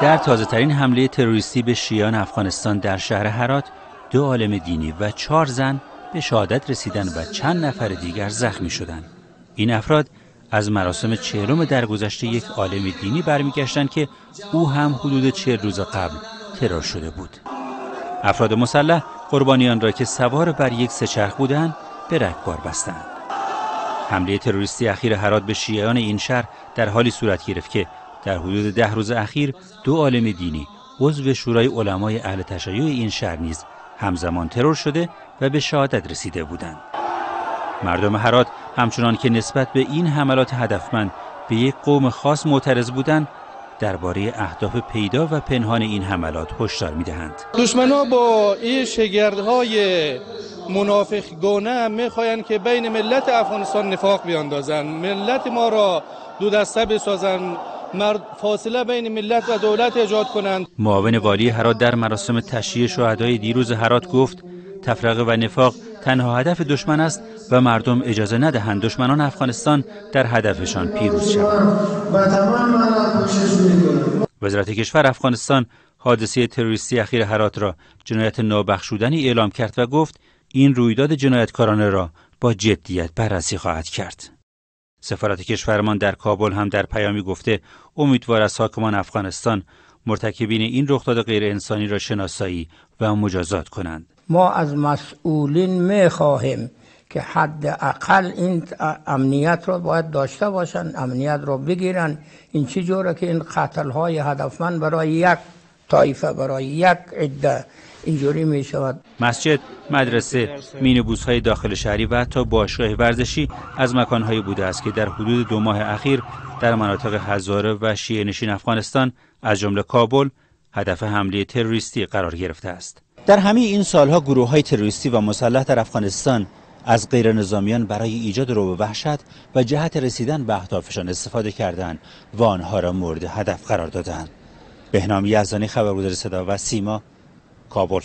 در تازه‌ترین حمله تروریستی به شیعیان افغانستان در شهر هرات 2 عالم دینی و 4 زن به شهادت رسیدند و چند نفر دیگر زخمی شدند. این افراد از مراسم 40 درگذشت یک عالم دینی برمیگشتند که او هم حدود 40 روز قبل ترور شده بود. افراد مسلح قربانیان را که سوار بر یک سه‌چرخ بودند به رگبار بستند. حمله تروریستی اخیر هرات به شیعیان این شهر در حالی صورت گرفت که در حدود 10 روز اخیر 2 عالم دینی عضو شورای علمای اهل تشیع این شهر نیز همزمان ترور شده و به شهادت رسیده بودند. مردم هرات همچنان که نسبت به این حملات هدفمند به یک قوم خاص معترض بودند، درباره اهداف پیدا و پنهان این حملات هشدار می‌دهند. دشمن‌ها با این شگردهای منافقانه می‌خواهند که بین ملت افغانستان نفاق بیاندازند، ملت ما را دو دسته بسازند، فاصله بین ملت و دولت ایجاد کنند. معاون والی هرات در مراسم تشییع شهدای دیروز هرات گفت تفرقه و نفاق تنها هدف دشمن است و مردم اجازه ندهند دشمنان افغانستان در هدفشان پیروز شوند. وزارت کشور افغانستان حادثه تروریستی اخیر هرات را جنایت نابخشودنی اعلام کرد و گفت این رویداد جنایتکارانه را با جدیت بررسی خواهد کرد. سفارت کشورمان در کابل هم در پیامی گفته امیدوار است حاکمان افغانستان مرتکبین این رخداد غیر انسانی را شناسایی و مجازات کنند. ما از مسئولین می‌خواهیم که حداقل این امنیت را باید داشته باشند، امنیت را بگیرن. این چه جوره که این قتل‌های هدفمند برای یک طایفه، برای یک عده اینجوری می شود. مسجد، مدرسه، مینیبوس‌های داخل شهری و حتی باشگاه ورزشی از مکان‌هایی بوده است که در حدود 2 ماه اخیر در مناطق هزاره و شیعه نشین افغانستان از جمله کابل هدف حمله تروریستی قرار گرفته است. در همه این سالها گروه‌های تروریستی و مسلح در افغانستان از غیر نظامیان برای ایجاد رعب و وحشت و جهت رسیدن به اهدافشان استفاده کردند و آنها را مورد هدف قرار دادند. بهنام یزدانی، خبرگزاری صدا و سیما، کابل.